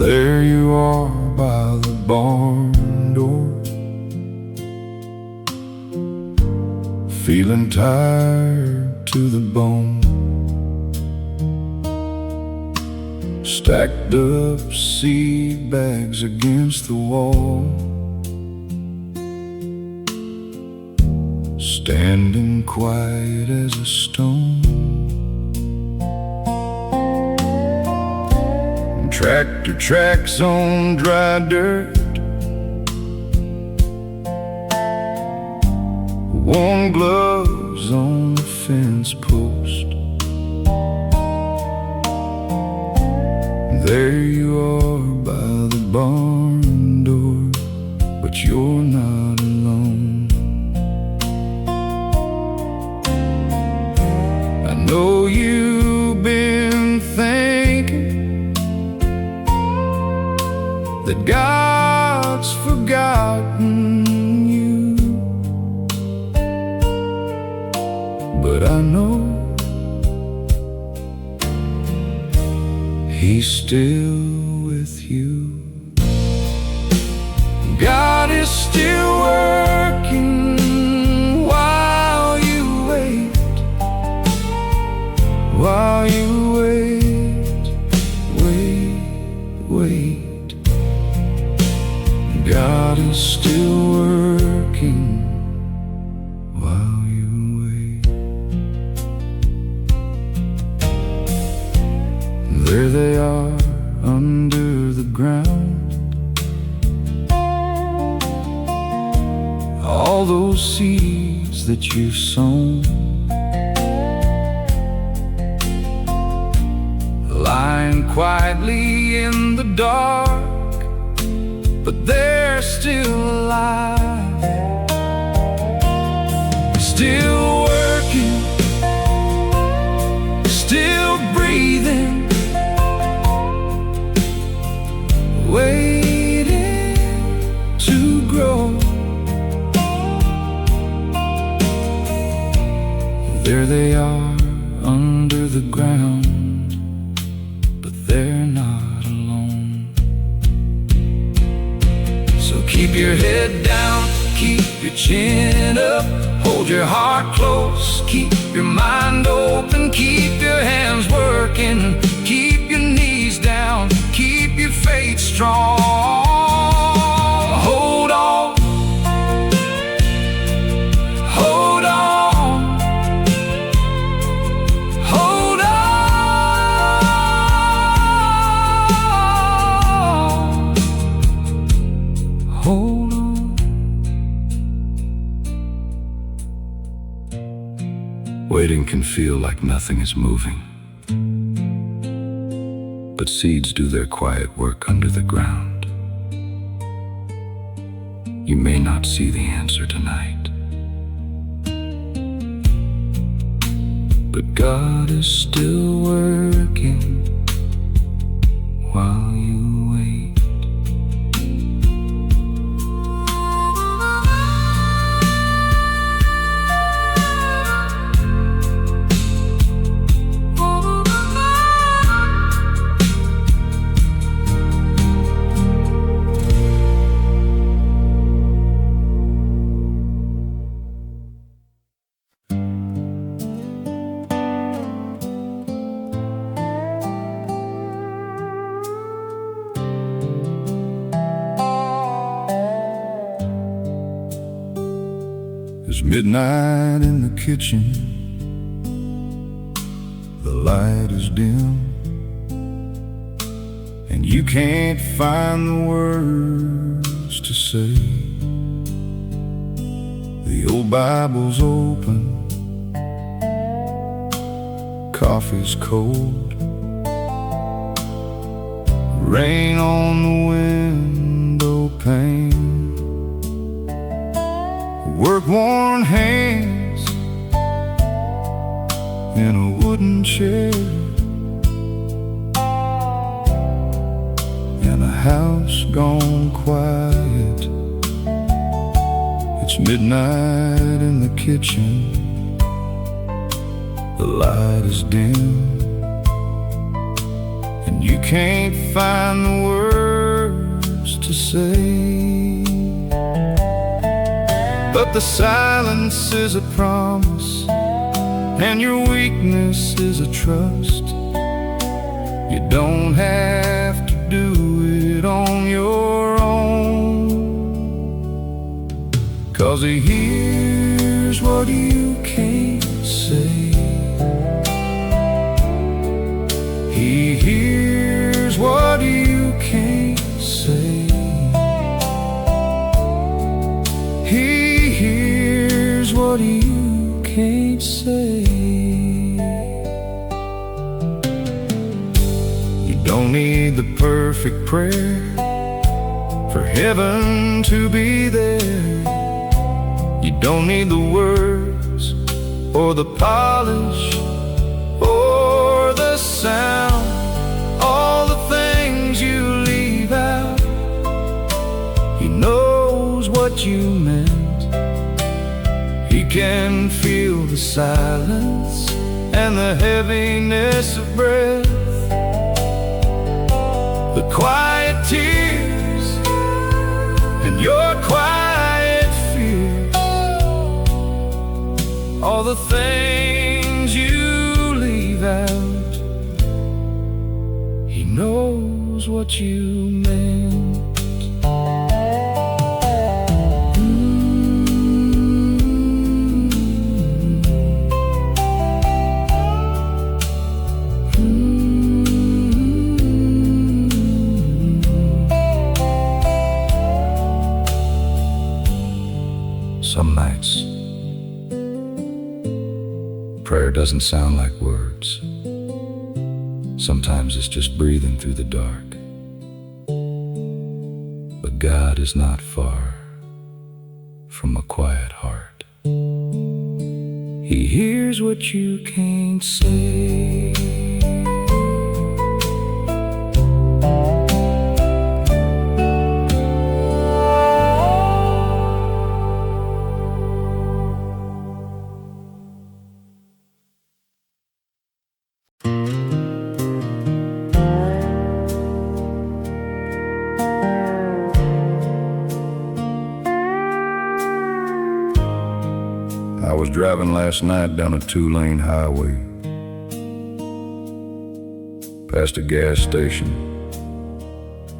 There you are by the barn door, feeling tired to the bone. Stacked up seed bags against the wall, standing quiet as a stone. Tractor tracks on dry dirt, warm gloves on the fence post. There you are by the barn door, but you're not alone. I know you've been thinking that God's forgotten you, but I know He's still with you. God is still working while you wait, while you wait, wait. God is still working while you wait. There they are under the ground, all those seeds that you've sown, lying quietly in the dark, but they're still alive, still working, still breathing, waiting to grow. There they are under the ground, but they're not alone. So keep your head down, keep your chin up, hold your heart close, keep your mind open, keep your hands working, keep your knees down, keep your faith strong. Hold on, hold on, hold on, hold on. Waiting can feel like nothing is moving, but seeds do their quiet work under the ground. You may not see the answer tonight, but God is still working while you wait. It's midnight in the kitchen, the light is dim, and you can't find the words to say. The old Bible's open, coffee's cold, rain on the window pane, work-worn hands in a wooden chair, and a house gone quiet. It's midnight in the kitchen, the light is dim, and you can't find the words to say, but the silence is a promise, and your weakness is a trust. You don't have to do it on your own, 'cause He hears what you can't say. He hears what you can't say. He hears what you can't say. You don't need the perfect prayer for heaven to be there. You don't need the words or the polish or the sound, all the things you leave out. He knows what you meant. He can feel the silence and the heaviness of breath, the quiet tears and your quiet fears, all the things you leave out. He knows what you meant. Some nights, prayer doesn't sound like words. Sometimes it's just breathing through the dark. But God is not far from a quiet heart. He hears what you can't say. I was driving last night down a 2-lane highway, past a gas station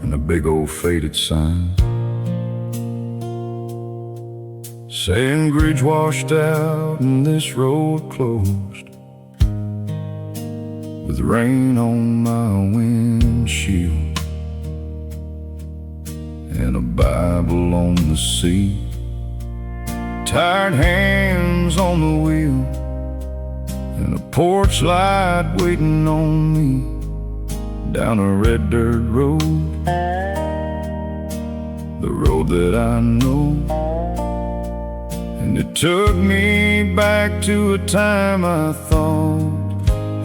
and a big old faded sign saying bridge washed out and this road closed, with rain on my windshield and a Bible on the seat, tired hands on the wheel, and a porch light waiting on me down a red dirt road, the road that I know. And it took me back to a time I thought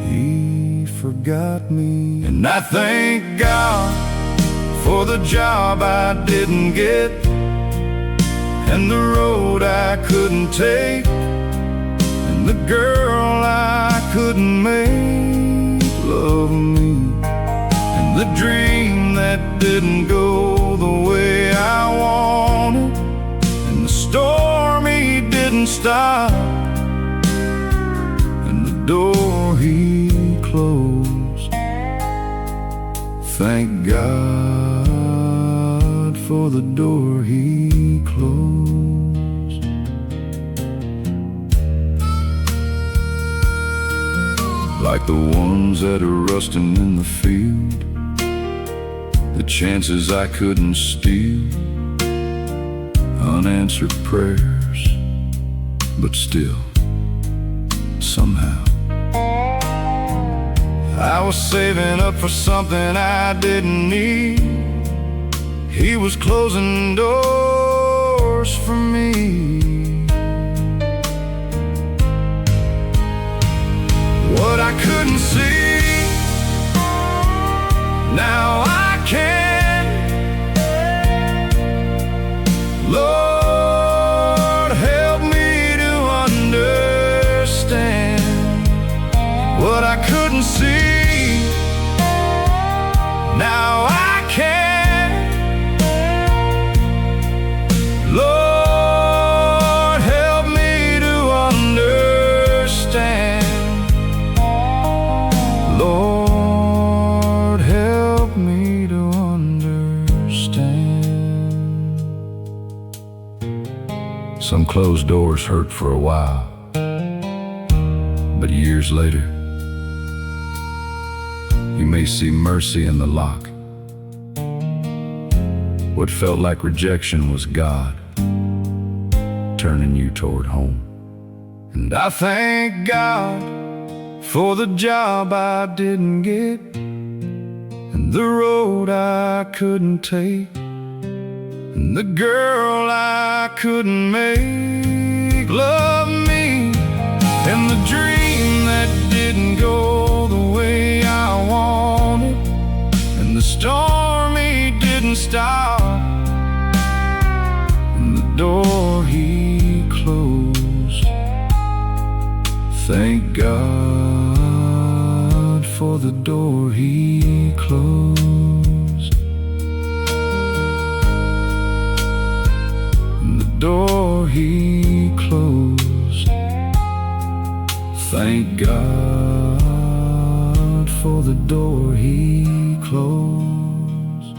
He forgot me. And I thank God for the job I didn't get, and the road I couldn't take, and the girl I couldn't make love me, and the dream that didn't go the way I wanted, and the storm He didn't stop, and the door He closed. Thank God for the door He closed. Like the ones that are rusting in the field, the chances I couldn't steal, unanswered prayers, but still, somehow, I was saving up for something I didn't need. He was closing doors for me. What I couldn't see, now I can. Lord, help me to understand what I couldn't see. Now I can. Some closed doors hurt for a while, but years later, you may see mercy in the lock. What felt like rejection was God turning you toward home. And I thank God for the job I didn't get, and the road I couldn't take, and the girl I couldn't make love me, and the dream that didn't go the way I wanted, and the storm he didn't stop, and the door he closed. Thank God for the door he closed. Door he closed. Thank God for the door he closed.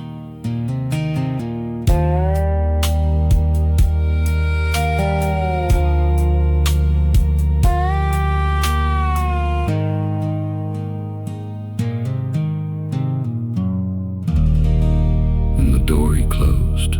And the door he closed.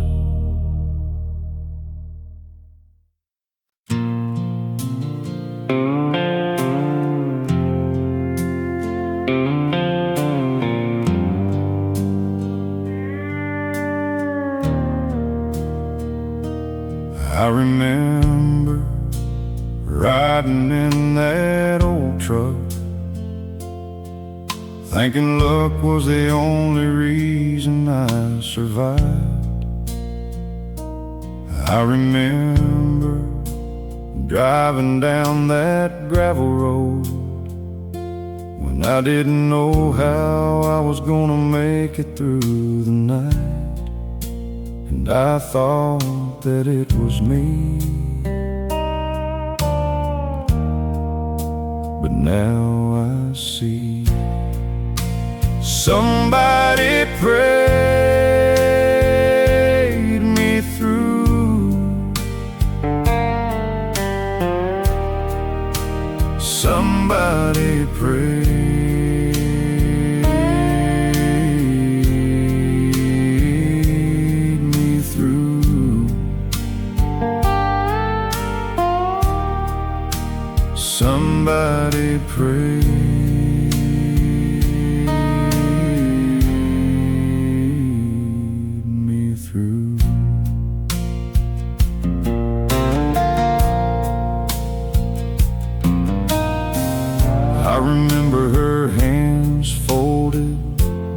I remember riding in that old truck, thinking luck was the only reason I survived. I remember driving down that gravel road when I didn't know how I was gonna make it through the night, and I thought that it was me. But now I see somebody prayed me through. Somebody prayed me through. Somebody prayed me through. I remember her hands folded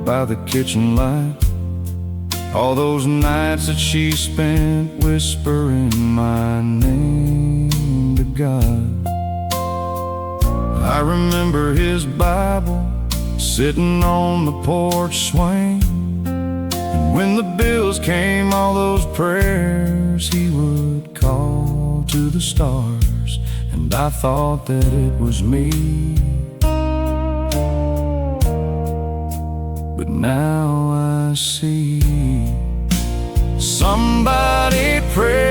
by the kitchen light, all those nights that she spent whispering my name to God. I remember his Bible sitting on the porch swing, and when the bills came, all those prayers he would call to the stars, and I thought that it was me. But now I see somebody prayed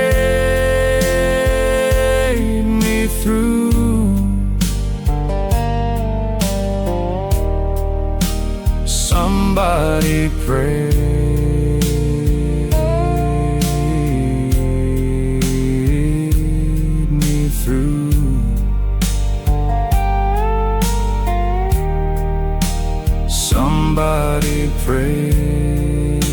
me through. Somebody prayed me through. Somebody prayed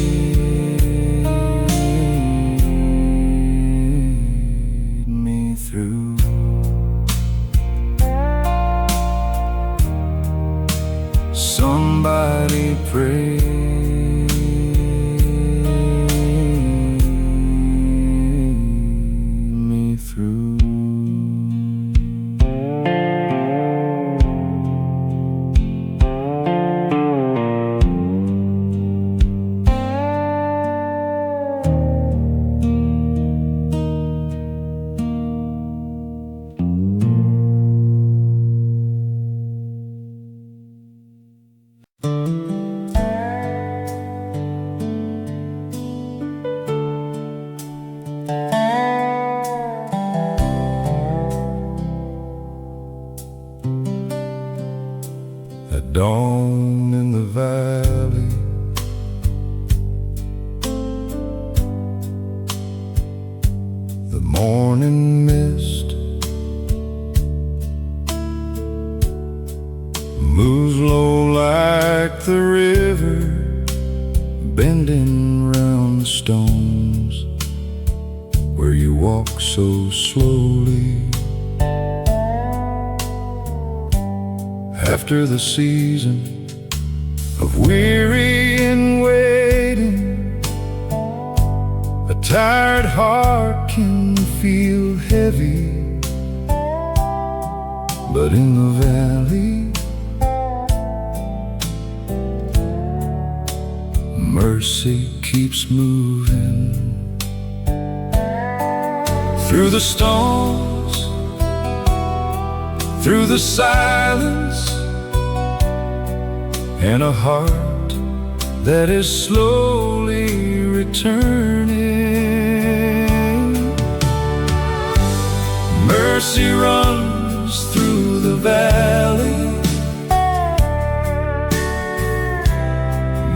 morning mist moves low like the river, bending round the stones where you walk so slowly. After the season of weary and waiting, a tired heart can feel heavy, but in the valley, mercy keeps moving. Through the storms, through the silence, and a heart that is slowly returning. Mercy runs through the valley.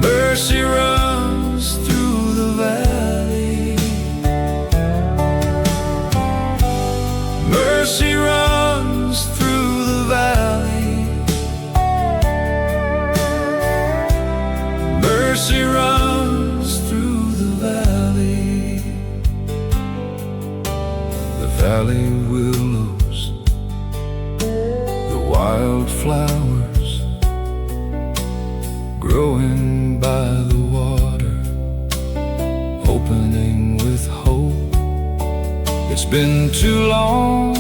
Mercy runs through the valley. Mercy runs through the valley. Mercy runs through the valley. The valley willows, the wildflowers growing by the water, opening with hope. It's been too long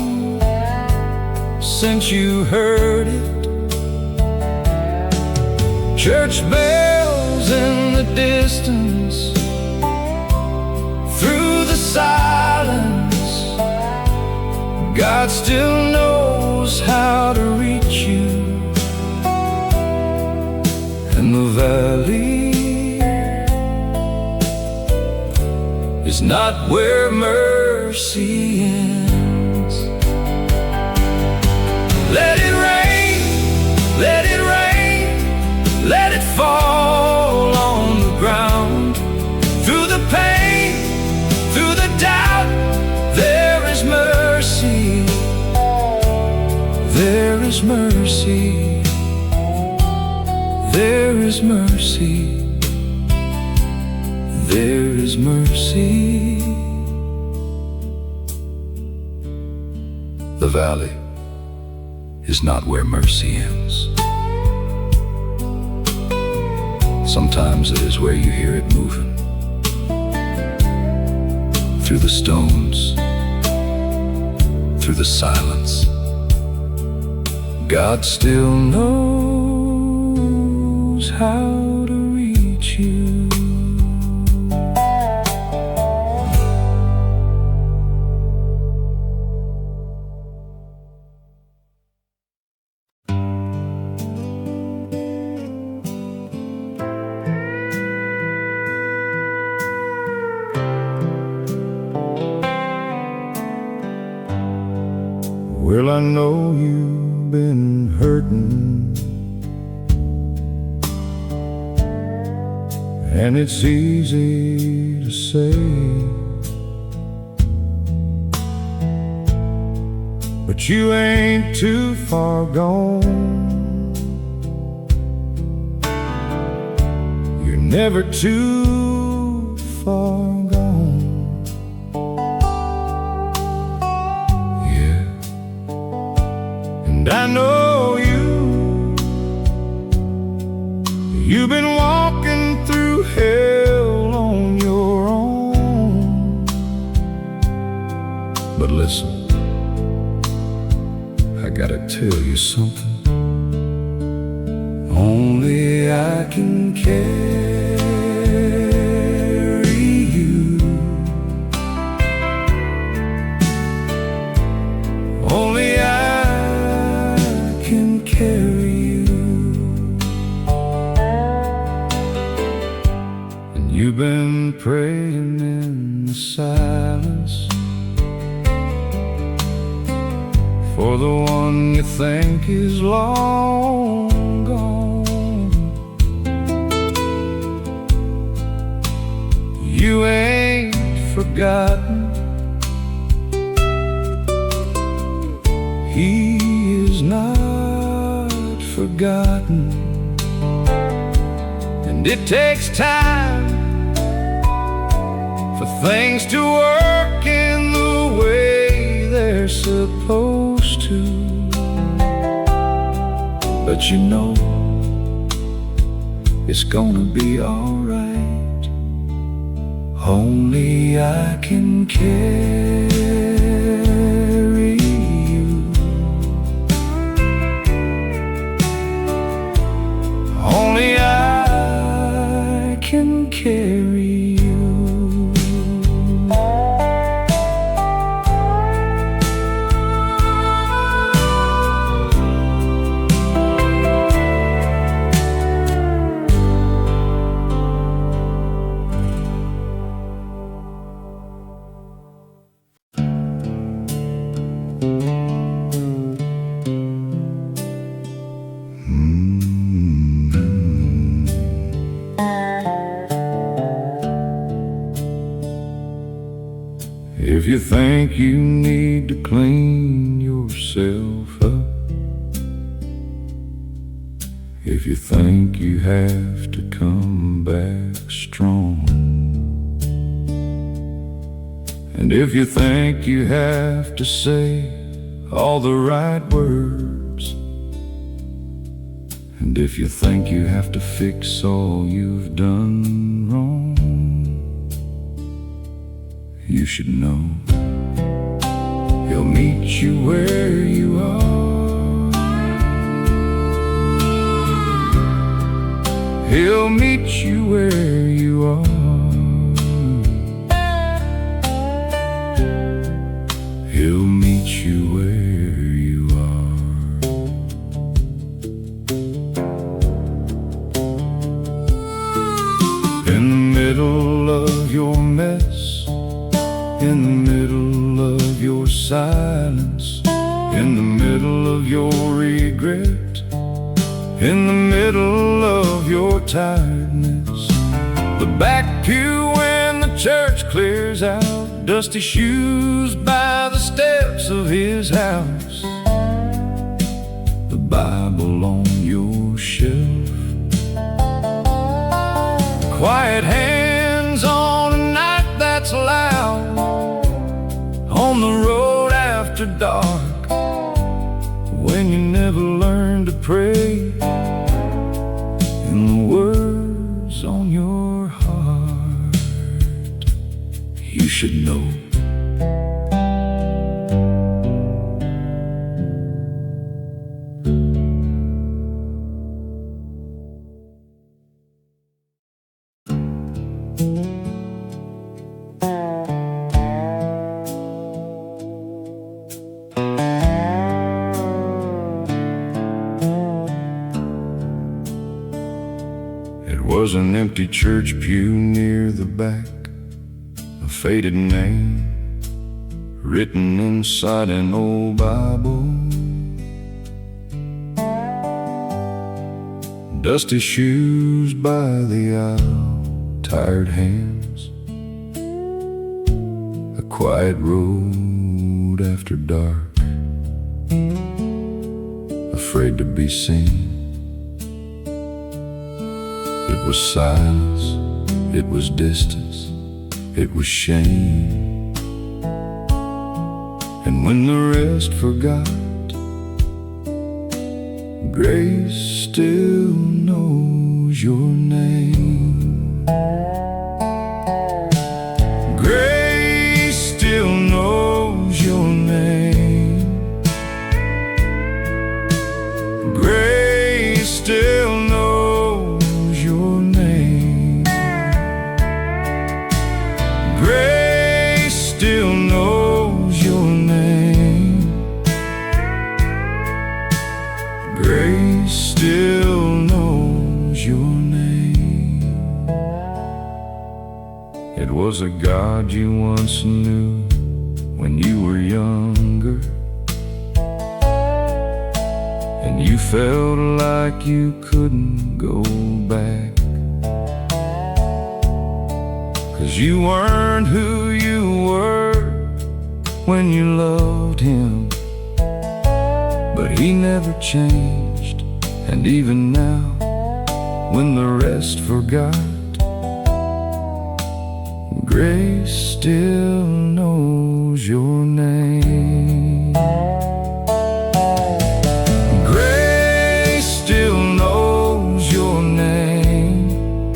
since you heard it. Church bells in the distance, through the silence, God still knows how to reach you. And the valley is not where mercy ends. Let it rain, let it rain, let it fall on the ground. Through the pain, through the doubt, there is mercy. There is mercy. There is mercy. There is mercy. The valley is not where mercy ends. Sometimes it is where you hear it moving through the stones, through the silence. God still knows how to reach you. Well, I know you've been hurting, and it's easy to say, but you ain't too far gone. You're never too far gone. And I know you've been walking through hell on your own. But listen, I gotta tell you something. Only I can carry you. Only I can carry you. And you've been praying in the silence for the one you think is long gone. You ain't forgotten, He is not forgotten, and it takes time for things to work in the way they're supposed to. But you know, it's gonna be alright. Only I can carry you. Only I can carry you. If you think you need to clean yourself up, if you think you have to come back strong, and if you think you have to say all the right words, and if you think you have to fix all you've done wrong, you should know He'll meet you where you are. He'll meet you where you are. He'll meet you where you are. In the middle of your mess, in the middle of your silence, in the middle of your regret, in the middle of your tiredness, the back pew when the church clears out, dusty shoes by the steps of His house, the Bible on your shelf, quiet hands on a night that's loud, on the road after dark, when you never learned to pray, in the words on your heart, you should know. It was an empty church pew near the back, a faded name written inside an old Bible, dusty shoes by the aisle, tired hands, a quiet road after dark, afraid to be seen. It was silence, it was distance, it was shame. And when the rest forgot, grace still knows your name. Grace still knows your name. Grace still knows your name. Grace still knows your name. Grace still knows your name. It was a God you once knew when you were younger, and you felt like you couldn't go back, 'cause you weren't who you were when you loved Him. but he never changed. And even now, when the rest forgot, grace still knows your name. Grace still knows your name.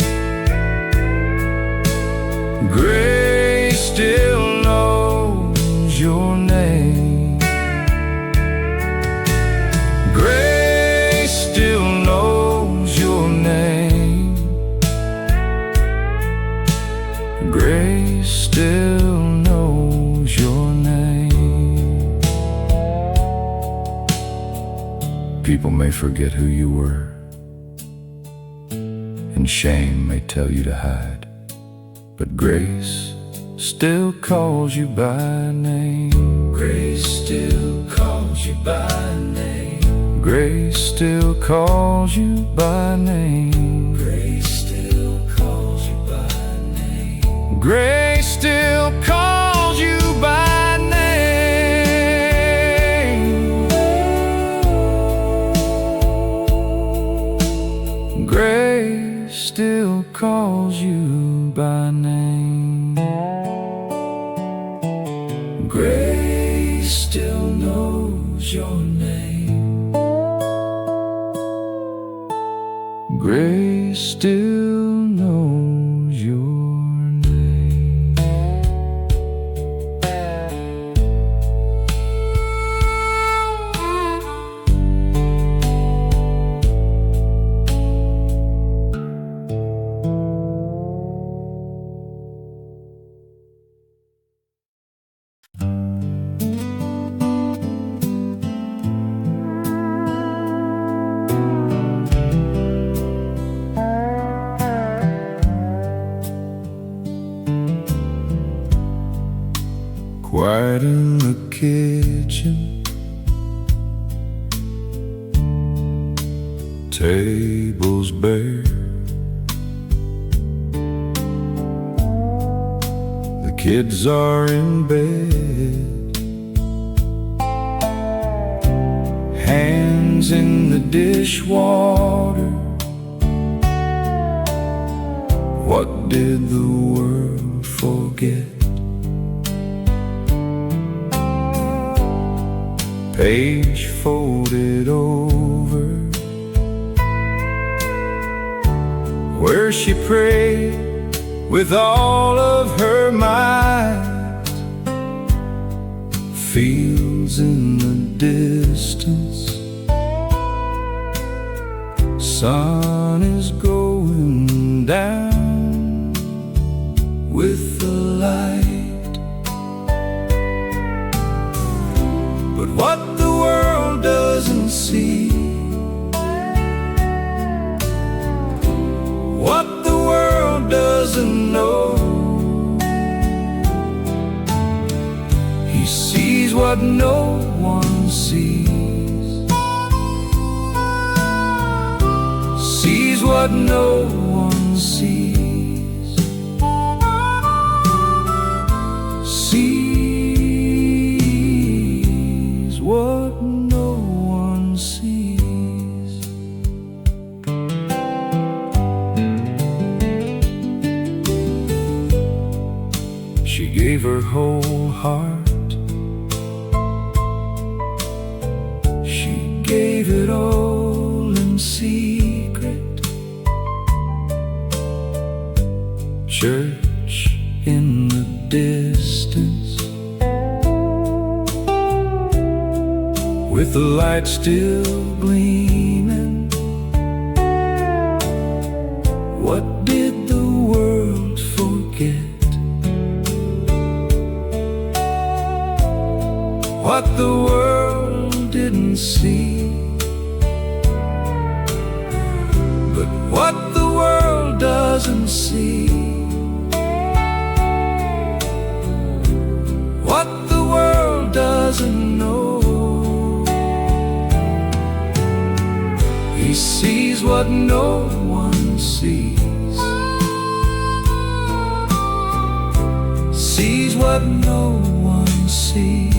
Grace still knows your name. Grace still knows your name. Grace still knows your name. People may forget who you were, and shame may tell you to hide, but grace still calls you by name. Grace still calls you by name. Grace still calls you by name. Grace still calls you by name. Grace still calls you by name. Grace still calls you by name. Grace still knows your name. Grace still knows your name. Quiet in the kitchen, tables bare. The kids are in bed, hands in the dishwater. What did the world forget? Page folded over, where she prayed with all of her might. Fields in the distance, sun is going down with the light. But what the world doesn't see, what the world doesn't know, he sees what no one sees, sees what no one sees, sees what no one sees. She gave her whole heart, she gave it all in secret. Church in the distance, with the light still gleaming. What did the world forget? What the world didn't see, but what the world doesn't see, what the world doesn't know, he sees what no one sees, sees what no one sees,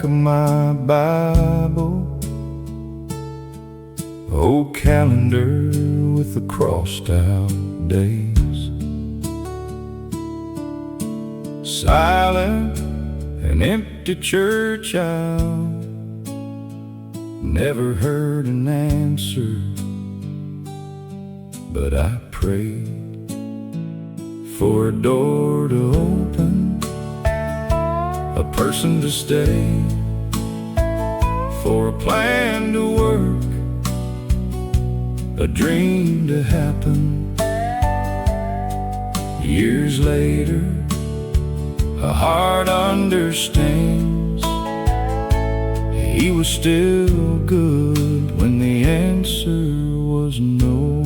back of my Bible, old calendar with the crossed out days. Silent and empty church aisle, never heard an answer, but I prayed for a door to open, a person to stay, for a plan to work, a dream to happen. Years later, a heart understands. He was still good when the answer was no.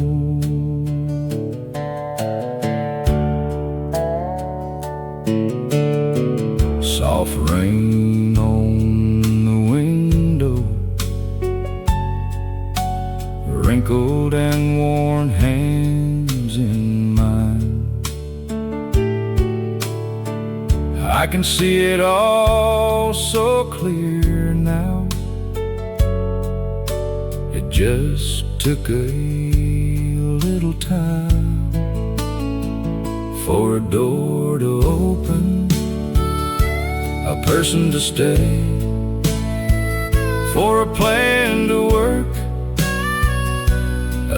Soft rain on the window, wrinkled and worn hands in mine. I can see it all so clear now. It just took a little time for a door to open, a person to stay, for a plan to work,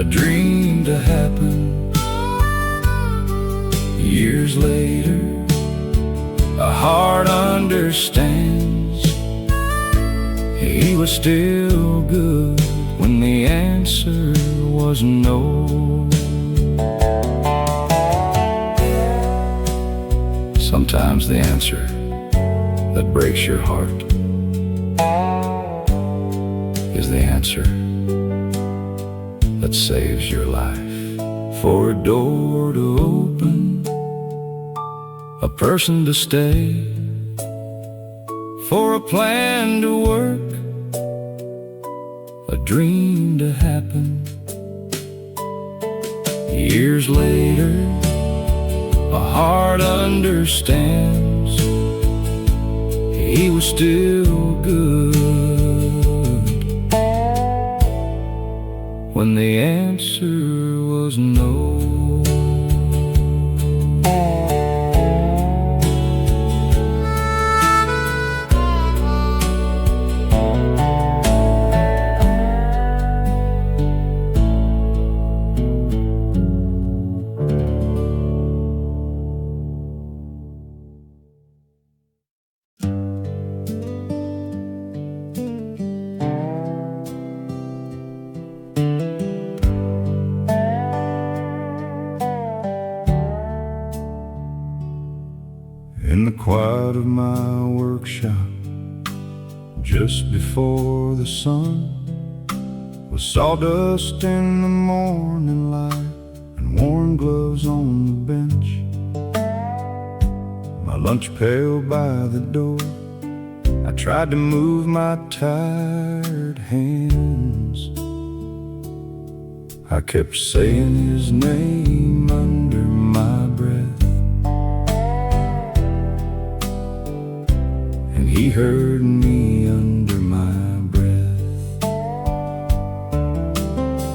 a dream to happen. Years later, a heart understands. He was still good when the answer was no. Sometimes the answer that breaks your heart is the answer that saves your life. For a door to open, a person to stay, for a plan to work, a dream to happen. Years later, a heart understands. He was still good when the answer was no. In the quiet of my workshop, just before the sun, with sawdust in the morning light and worn gloves on the bench, my lunch pail by the door, I tried to move my tired hands. I kept saying his name under my breath, he heard me under my breath.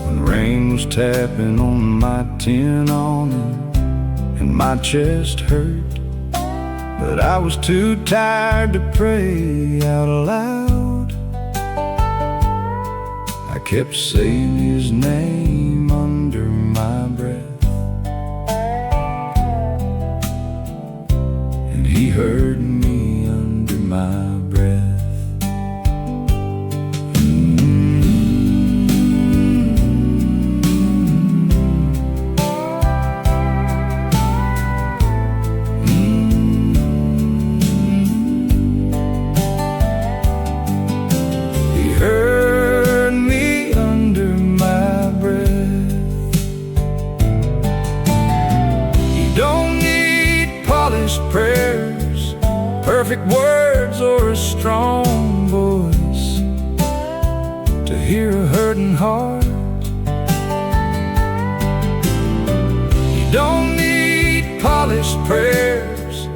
When rain was tapping on my tin awning and my chest hurt, but I was too tired to pray out aloud. I kept saying his name under my breath, and he heard me under my breath. He heard me under my breath. You don't need polished prayers, perfect words, or a strong voice to hear a hurting heart. You don't need polished prayers,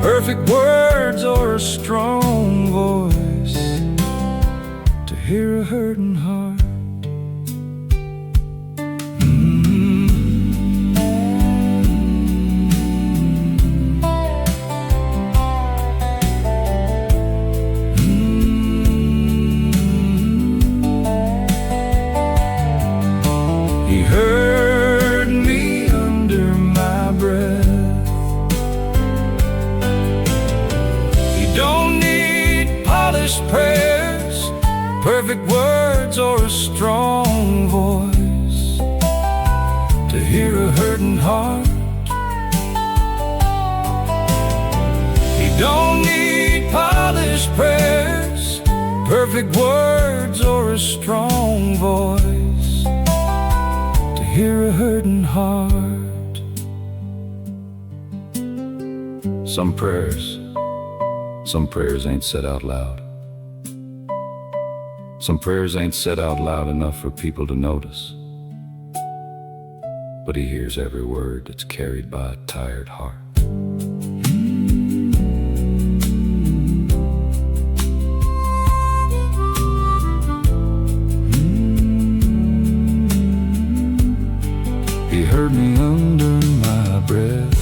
perfect words, or a strong voice hear a hurting heart. He heard me under my breath. He don't need polished prayers, perfect words, or a strong voice to hear a hurting heart. He don't need polished prayers, perfect words, or a strong voice to hear a hurting heart. Some prayers ain't said out loud. Some prayers ain't said out loud enough for people to notice. But he hears every word that's carried by a tired heart. He heard me under my breath.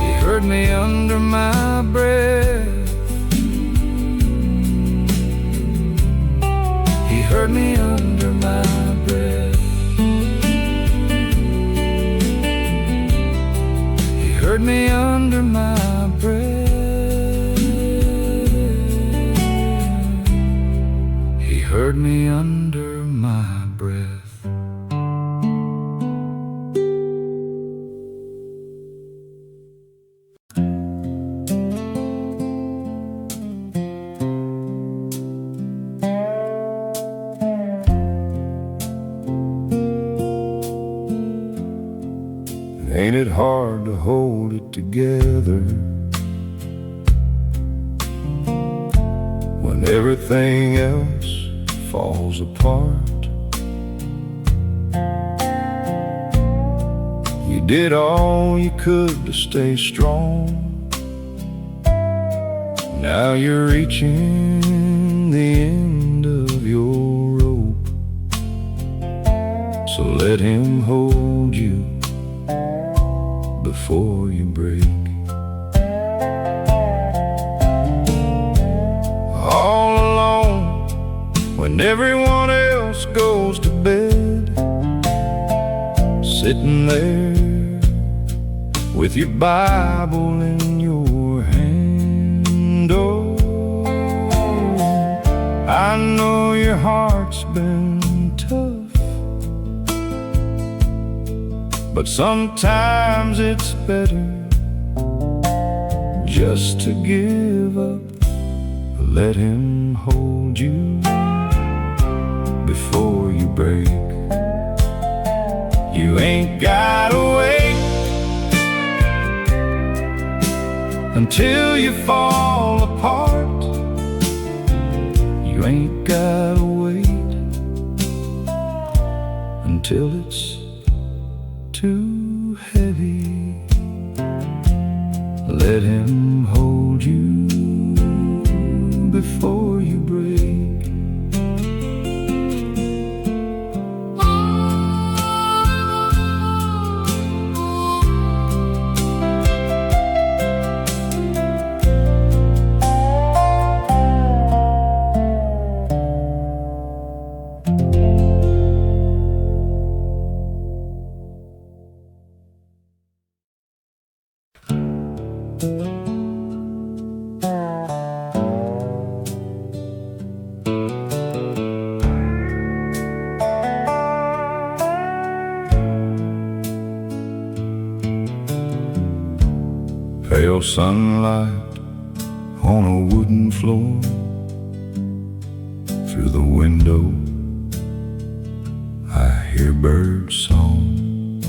He heard me under my breath. He heard me under my breath. He heard me under my breath. He heard me under my breath. Ain't it hard to hold it together when everything else falls apart? You did all you could to stay strong. Now you're reaching the end of your rope. So let him hold you before you break. All alone when everyone else goes to bed, sitting there with your Bible in your hand. Oh, I know your heart's been tough, but sometimes it's better just to give up. Let him hold you before you break. You ain't gotta wait until you fall apart. You ain't gotta wait until it's too heavy. Let him hold you before you break. Pale sunlight on a wooden floor. Through the window I hear bird song.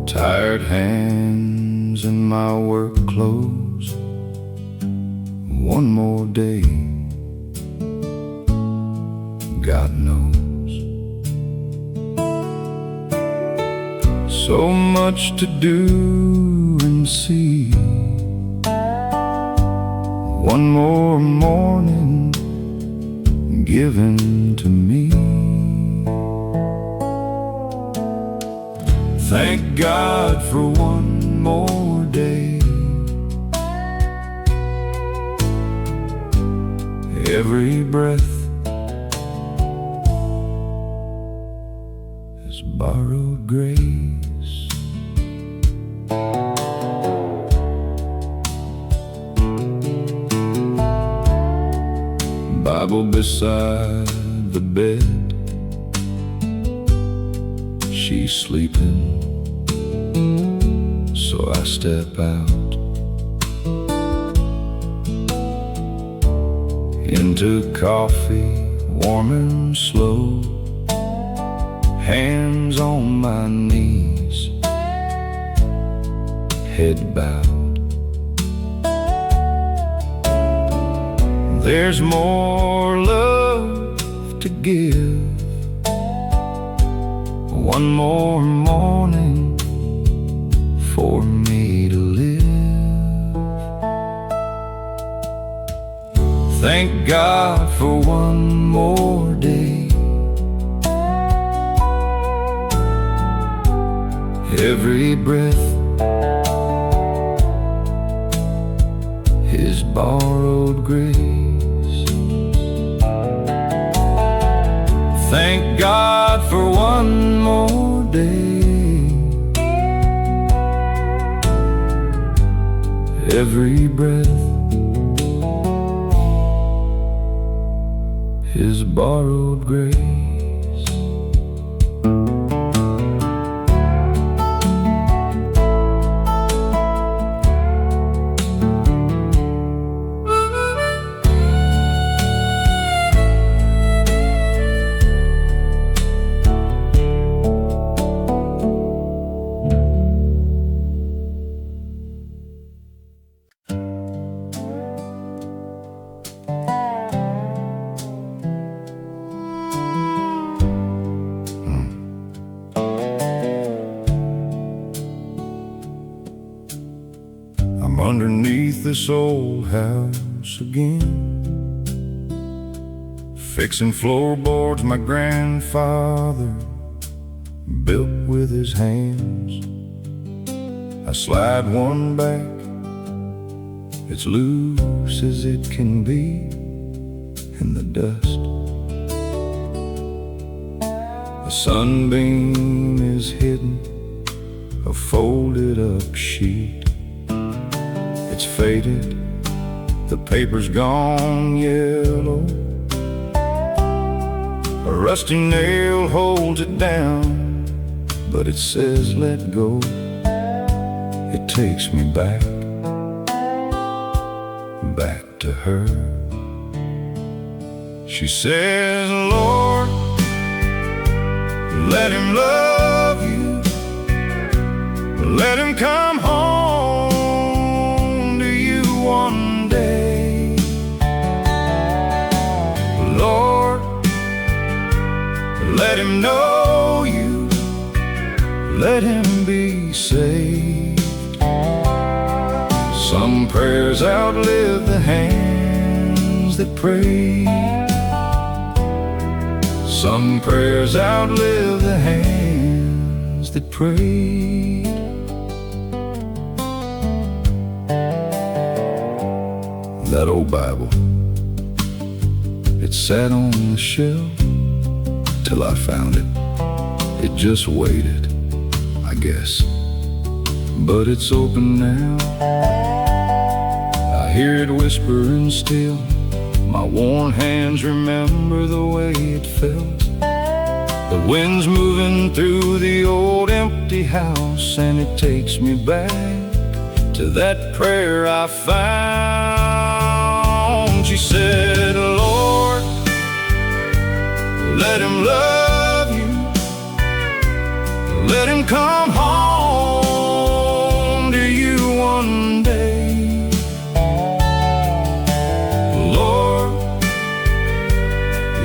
Tired hands in my work clothes. One more day, God knows. So much to do and see. one more morning given to me. Thank God for one more day. Every breath is borrowed grace. Bible beside the bed, she's sleeping, so I step out into coffee, warm and slow, hands on my knees, head bowed. There's more love to give, one more morning for me to live. Thank God for one more day. Every breath is borrowed grace. Thank God for one more day. Every breath is borrowed grace. I'm underneath this old house again, fixing floorboards my grandfather built with his hands. I slide one back, it's loose as it can be in the dust. A sunbeam is hidden, a folded up sheet. It's faded, the paper's gone yellow. A rusty nail holds it down, but it says let go. It takes me back to her. She says, Lord, let him love you, let him come home to you one day. Lord, let him know you, let him be saved. Some prayers outlive the hands that pray. Some prayers outlive the hands that pray. That old Bible, it sat on the shelf till I found it. It just waited, I guess, but it's open now. I hear it whispering still. My worn hands remember the way it felt. The wind's moving through the old empty house, and it takes me back to that prayer I found. She said, Lord, let him love you, let him come home to you one day. Lord,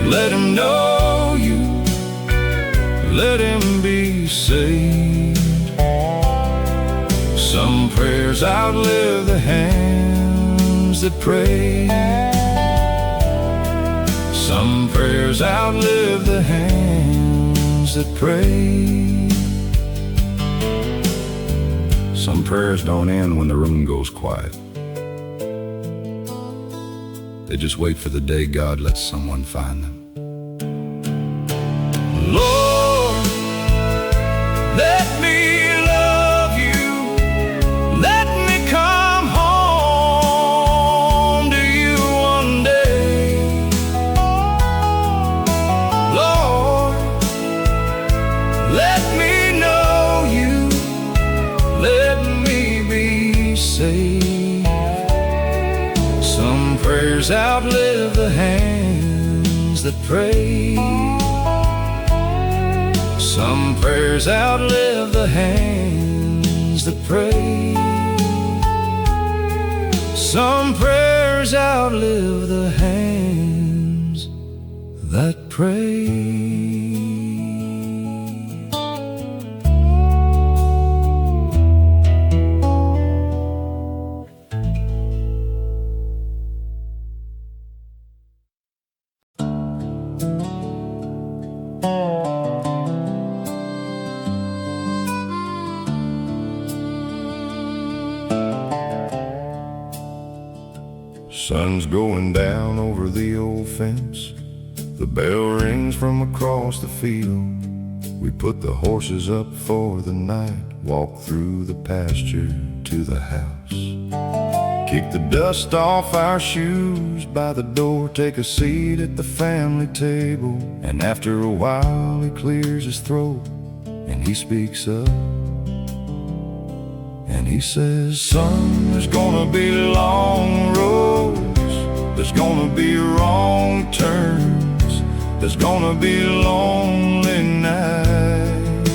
let him know you, let him be saved. Some prayers outlive the hands hands that pray. Some prayers outlive the hands that pray. Some prayers don't end when the room goes quiet. They just wait for the day God lets someone find them. Lord, let me love you. Let me come home to you one day. Lord, let me know you. Let me be saved. Some prayers outlive the hands that pray. Some prayers outlive the hands that pray. Some prayers outlive the hands that pray. Sun's going down over the old fence. The bell rings from across the field. We put the horses up for the night, walk through the pasture to the house. Kick the dust off our shoes by the door, take a seat at the family table. And after a while he clears his throat and he speaks up. And he says, son, there's gonna be long roads. There's gonna be wrong turns. There's gonna be lonely nights.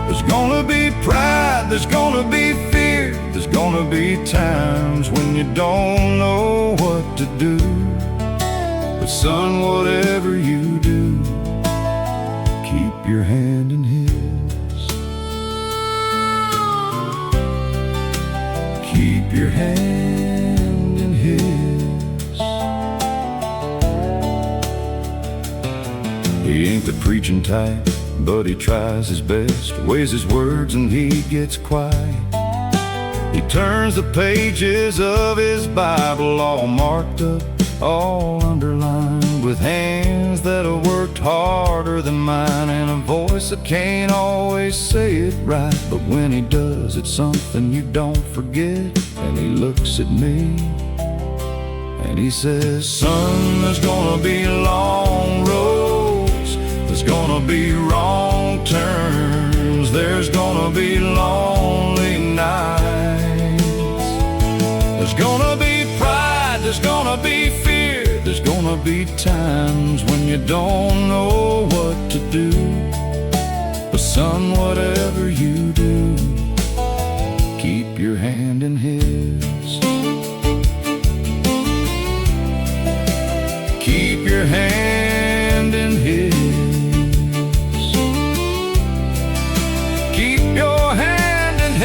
There's gonna be pride. There's gonna be fear. There's gonna be times when you don't know what to do. But son, whatever you do, keep your hand in his. Keep your hand in his. He ain't the preaching type, but he tries his best, weighs his words and he gets quiet. He turns the pages of his Bible, all marked up, all underlined, with hands that have worked harder than mine, and a voice that can't always say it right, but when he does, it's something you don't forget. And he looks at me and he says, son, there's gonna be long roads. There's gonna be wrong turns. There's gonna be lonely nights. There's gonna be pride. There's gonna be fear. There's gonna be times when you don't know what to do. But son, whatever you do, keep your hand in his. Keep your hand in his. Keep your hand in his.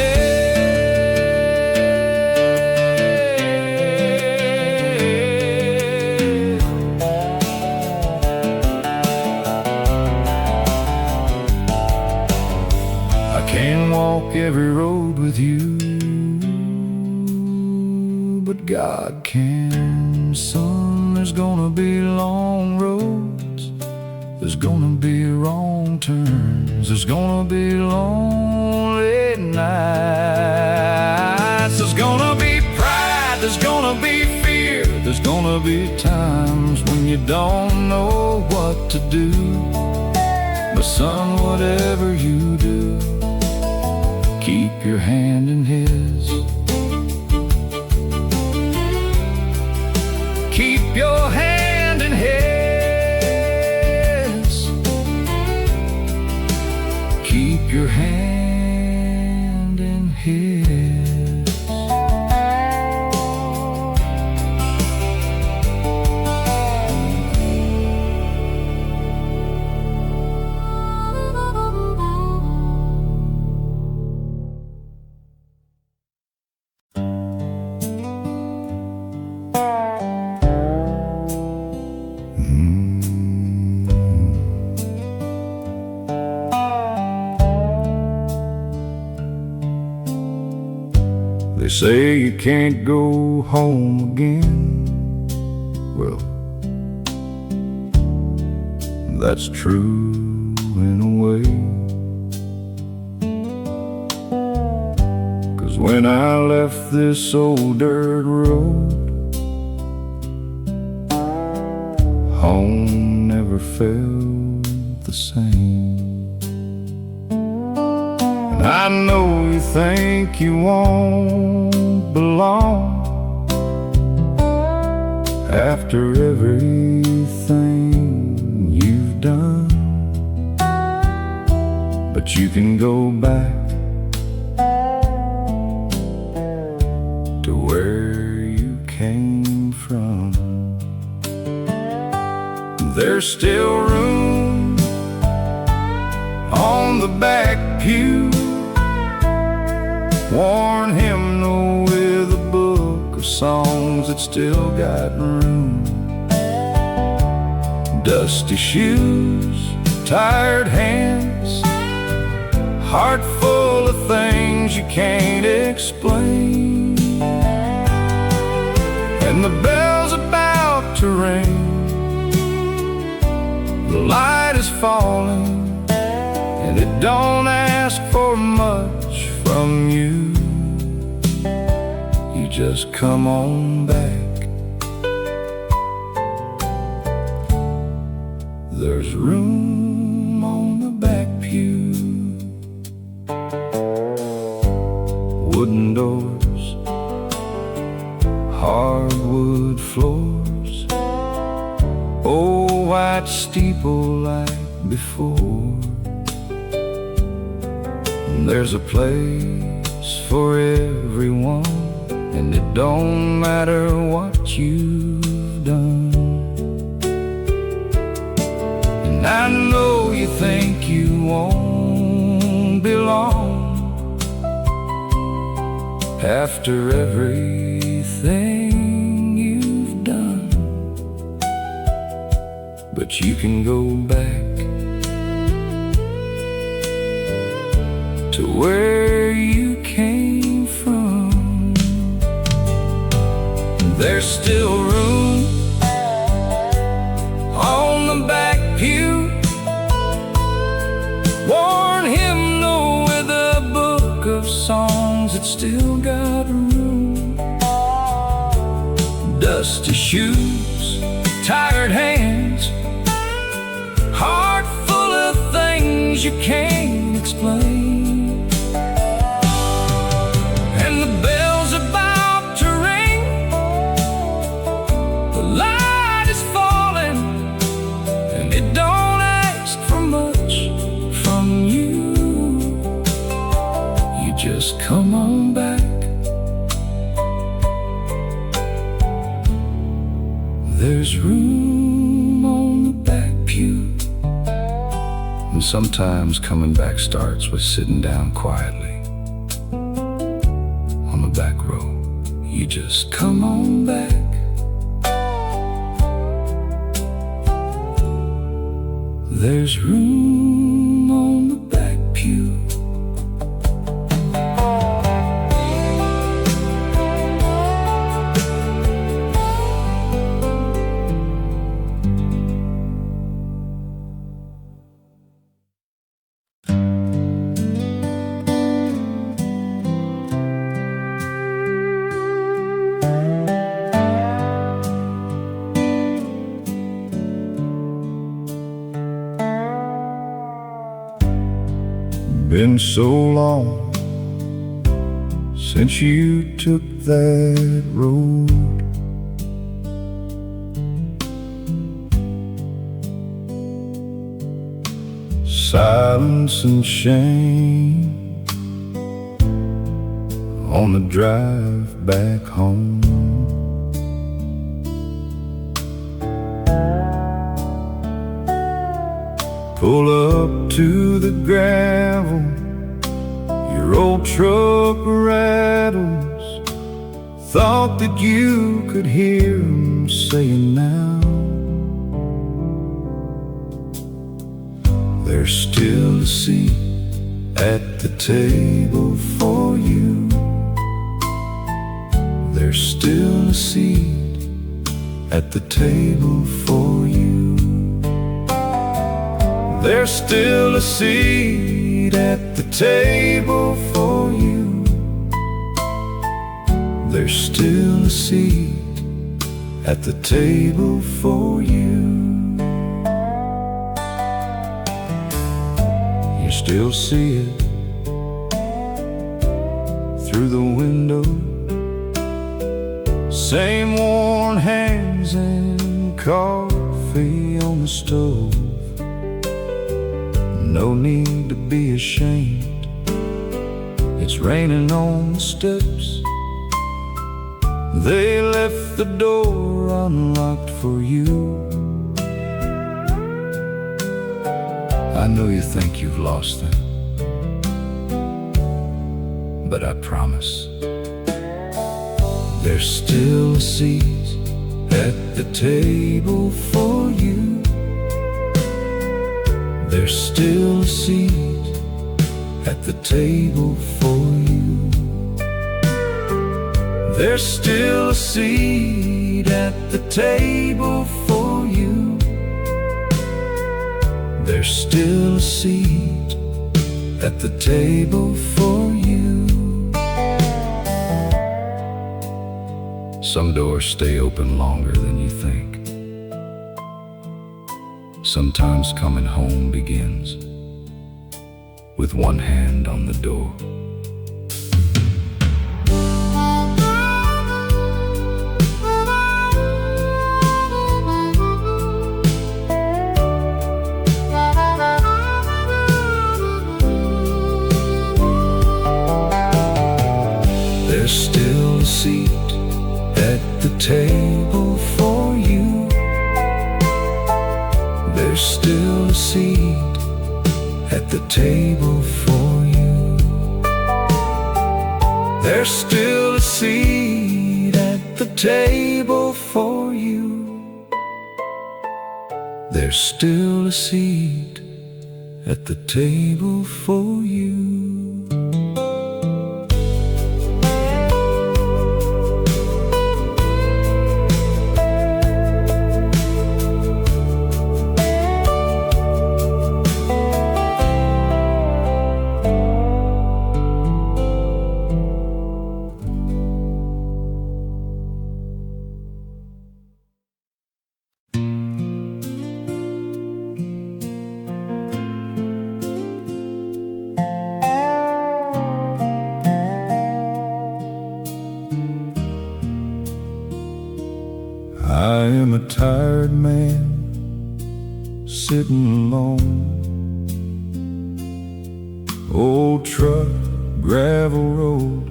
I can't walk every road with you, but God can. Son, there's gonna be long roads. There's gonna be wrong turns. There's gonna be lonely nights. There's gonna be pride. There's gonna be fear. There's gonna be times when you don't know what to do. But son, whatever you do, keep your hand in his. Keep your hand in his. Keep your hand in his. say you can't go home again. Well, that's true in a way, 'cause when I left this old dirt road, home never felt the same. And I know you think you won't belong after everything you've done, but you can go back to where you came from. There's still room on the back pew, worn hymnal with a book of songs that still got room. Dusty shoes, tired hands, heart full of things you can't explain. And the bell's about to ring, the light is falling, and it don't ask for much from you. You just come on back. There's room on the back pew, wooden doors, hardwood floors, old white steeple like before. There's a place for everyone, and it don't matter what you've done. And I know you think you won't belong after everything you've done, but you can go back to where you came from. There's still room on the back pew, worn hymnal with a book of songs that still got room. Dusty shoes, tired hands, heart full of things you can't explain. And the bell's about to ring, the light is falling, and it don't ask for much from you. You just come on back. There's room on the back pew. And sometimes coming back starts with sitting down quietly on the back row. You just come on back. There's room on the back pew. Been so long since you took that road. Silence and shame on the drive back home. Pull up to the gravel, your old truck rattles. Thought that you could hear him saying now, there's still a seat at the table for you. There's still a seat at the table for you. There's still a seat at the table for you. There's still a seat at the table for you. You still see it through the window. Same worn hands and coffee on the stove. No need to be ashamed. It's raining on the steps. They left the door unlocked for you. I know you think you've lost them, but I promise there's still a seat at the table for you. There's still a seat at the table for you. There's still a seat at the table for you. There's still a seat at the table for you. Some doors stay open longer than you think. Sometimes coming home begins with one hand on the door. There's still a seat at the table for you. There's still a seat at the table for you. There's still a seat at the table for you. There's still a seat at the table for you. I am a tired man sitting alone. Old truck, gravel road,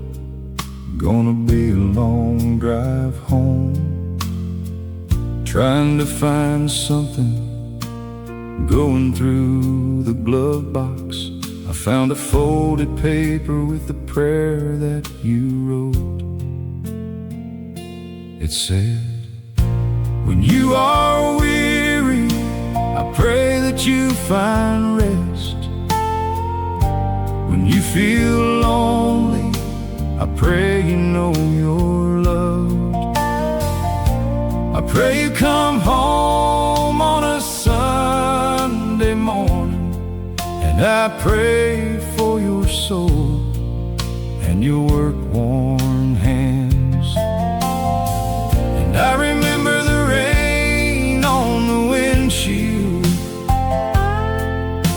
gonna be a long drive home. Trying to find something, going through the glove box. I found a folded paper with a prayer that you wrote. It said, when you are weary, I pray that you find rest. When you feel lonely, I pray you know you're loved. I pray you come home on a Sunday morning, and I pray for your soul and your work-worn hands. And I remember the rain on the windshield,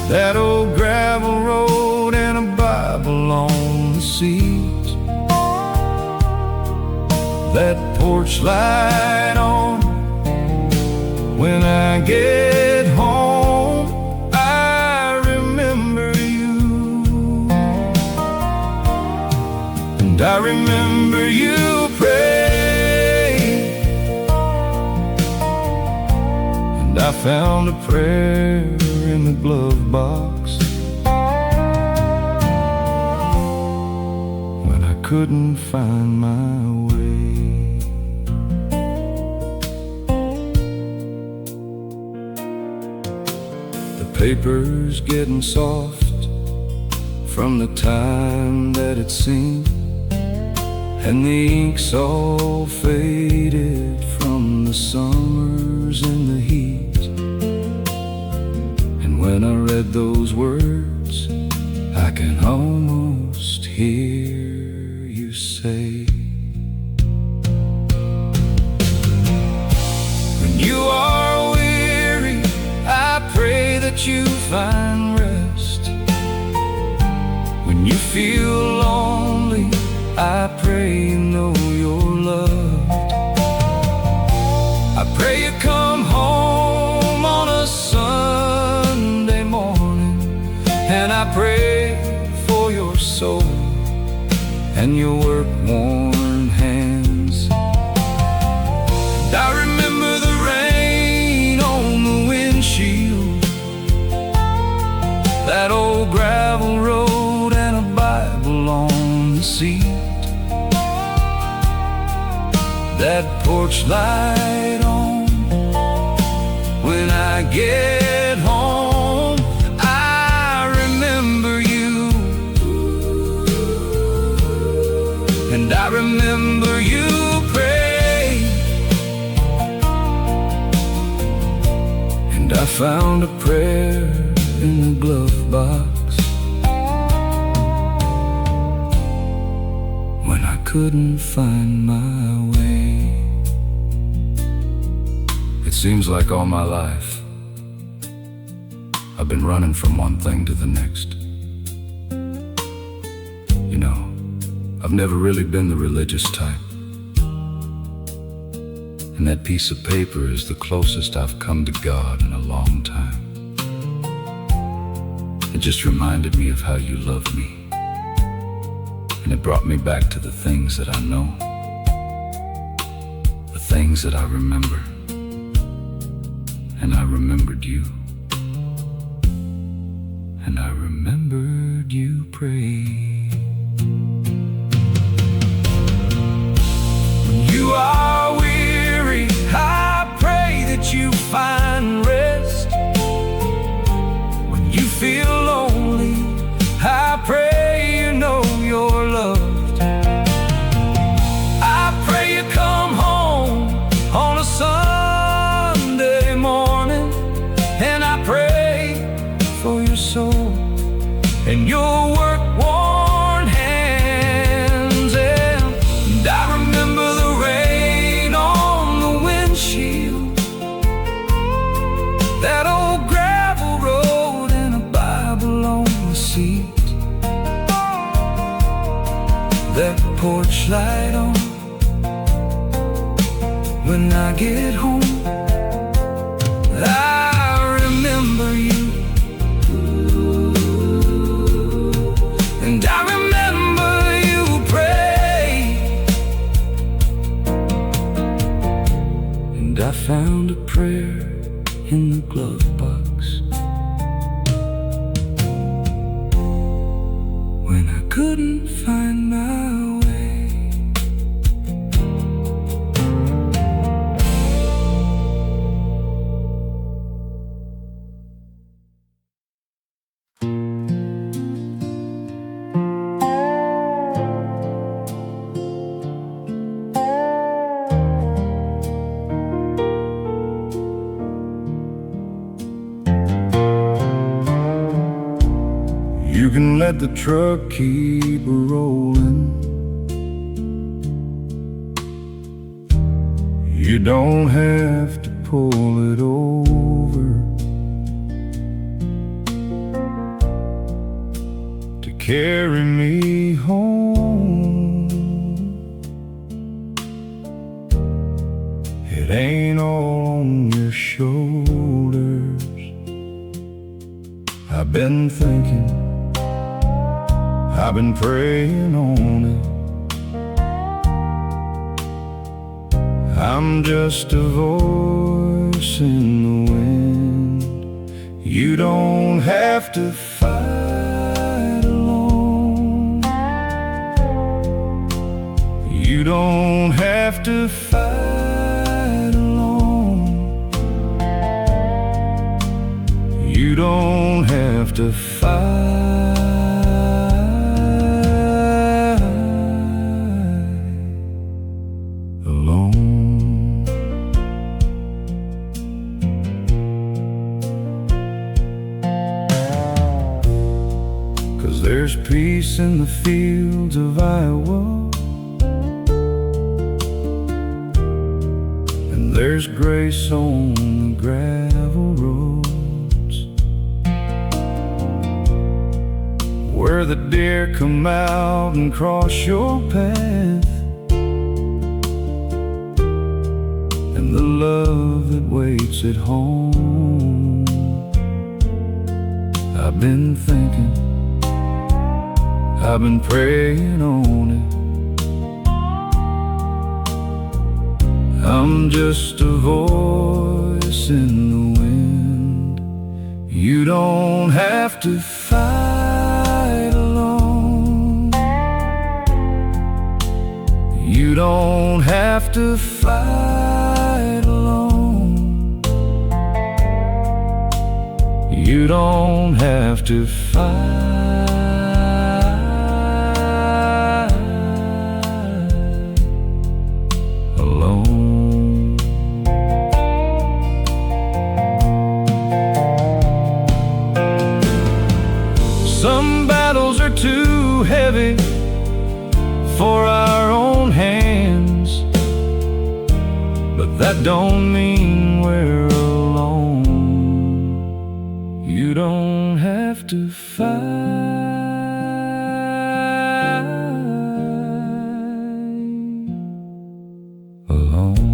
that old gravel road, and a Bible on the seat, that porch light on when I get home. I remember you, and I remember you pray, and I found a prayer in the glove box when I couldn't find my way. The paper's getting soft from the time that it seemed and the ink's all faded from the summers and the heat. And when I read those words, I can almost hear you say, when you are weary, I pray that you find rest. When you feel lonely, I pray you know you're loved. I pray you come home on a Sunday morning, and I pray for your soul and your work-worn hands. And I remember the rain on the windshield, that old gravel road, and a Bible on the seat. That porch light on when I get home. I remember you, and I remember you pray. And I found a prayer in the glove box when I couldn't find my way. It seems like all my life I've been running from one thing to the next. You know, I've never really been the religious type, and that piece of paper is the closest I've come to God in a long time. It just reminded me of how you loved me, and it brought me back to the things that I know, the things that I remember. And I remembered you, and I remembered you pray. When you are weary, I pray that you find rest. When you feel lonely, I pray you know you're loved. I pray you come home on a Sunday morning, and I pray for your soul and your work-worn hands. And I remember the rain on the windshield, that old gravel road, and a Bible on the seat. That porch light on when I get home. I remember you, and I remember you pray. And I found a prayer in the glove box when I couldn't find my way. You can let the truck keep rolling. You don't have to pull it over to carry me home. It ain't all on your shoulders. I've been thinking, I've been praying on it. I'm just a voice in the wind. You don't have to fight alone. You don't have to fight alone. You don't have to fight. peace in the fields of Iowa, and there's grace on the gravel roads, where the deer come out and cross your path, and the love that waits at home. I've been thinking, I've been praying on it. I'm just a voice in the wind. You don't have to fight alone. You don't have to fight alone. You don't have to fight alone. Some battles are too heavy for our own hands, but that don't mean we're alone. You don't have to fight alone.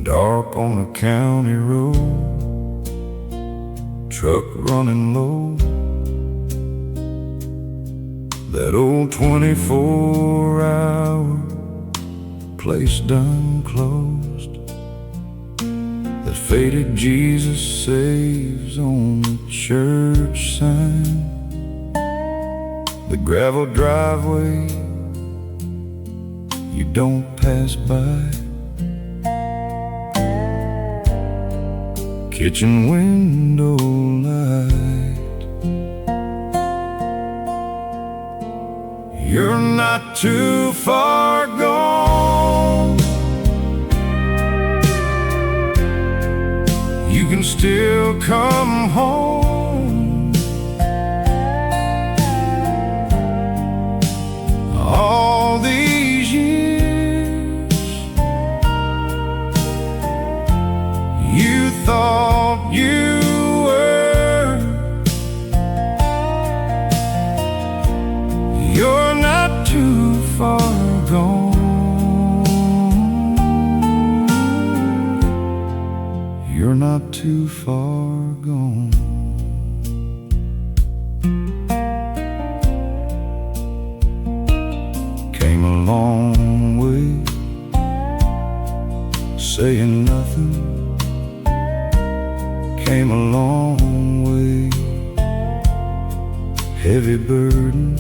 Dark on a county road, truck running low, that old 24-hour place done closed, that faded Jesus Saves on the church sign, the gravel driveway you don't pass by, kitchen window light. You're not too far gone. You can still come home. All these years you thought you were. You're not too far gone. You're not too far gone. Came a long way, saying nothing. Came a long way, heavy burden,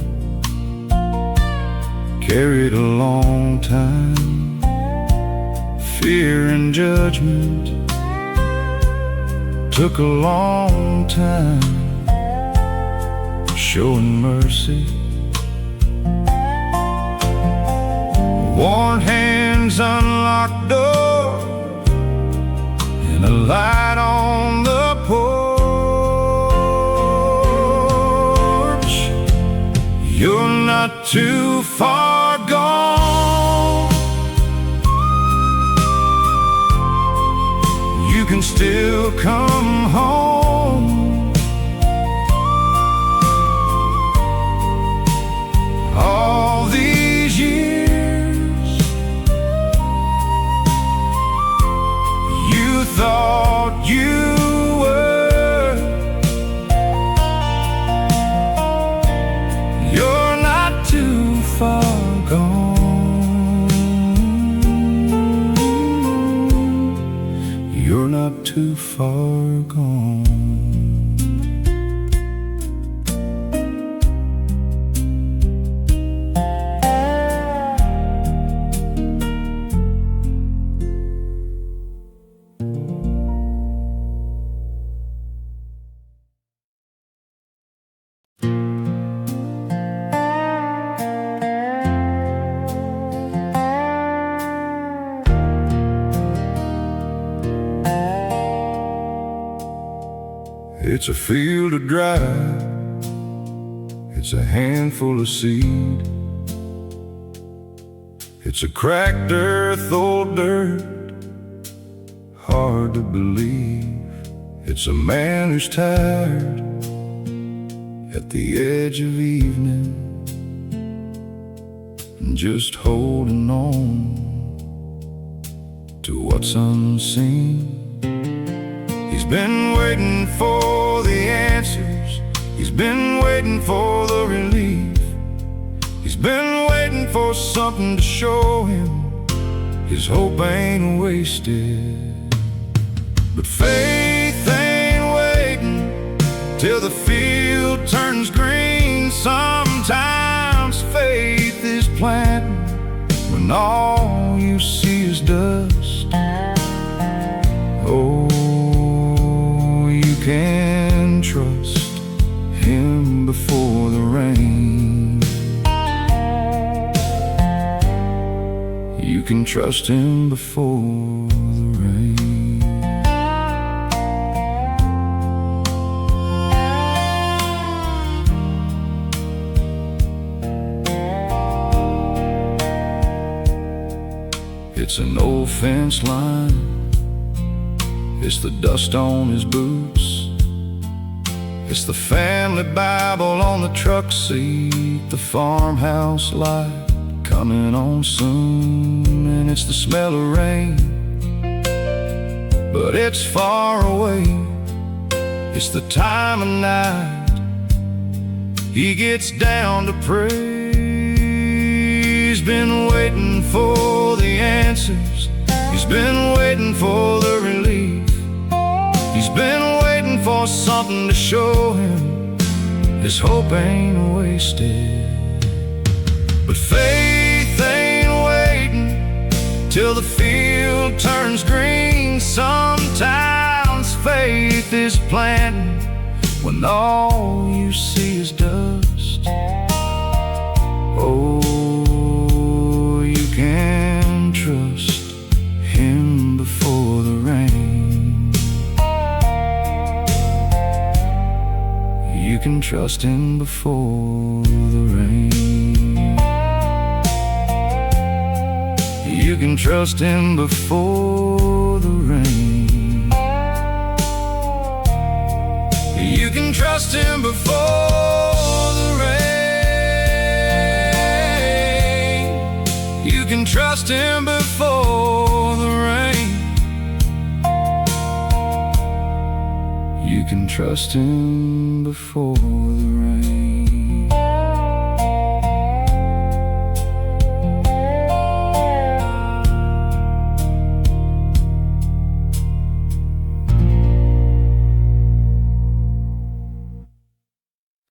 carried a long time, fear and judgment, took a long time, showing mercy, worn hands, unlocked door, and a light on the porch. You're not too far gone. You can still come home. All these years you thought you were. You're not too far gone. You're not too far gone. It's a field of dry, it's a handful of seed. It's a cracked earth, old dirt, hard to believe. It's a man who's tired at the edge of evening, just holding on to what's unseen. He's been waiting for the answers, he's been waiting for the relief. He's been waiting for something to show him his hope ain't wasted. But faith ain't waiting till the field turns green. Sometimes faith is planting when all you see is dust. Oh, you can trust him before the rain. You can trust him before the rain. It's an old fence line, it's the dust on his boots, it's the family Bible on the truck seat, the farmhouse light coming on soon, and it's the smell of rain, but it's far away. It's the time of night he gets down to pray. He's been waiting for the answers, he's been waiting for the relief. He's been waiting for something to show him his hope ain't wasted. But faith ain't waiting till the field turns green. Sometimes faith is planting when all you see is dust. Oh, you can trust him before the rain. You can trust him before the rain. You can trust him before the rain. You can trust him before the rain. You can trust him before the rain. You can trust him before the rain.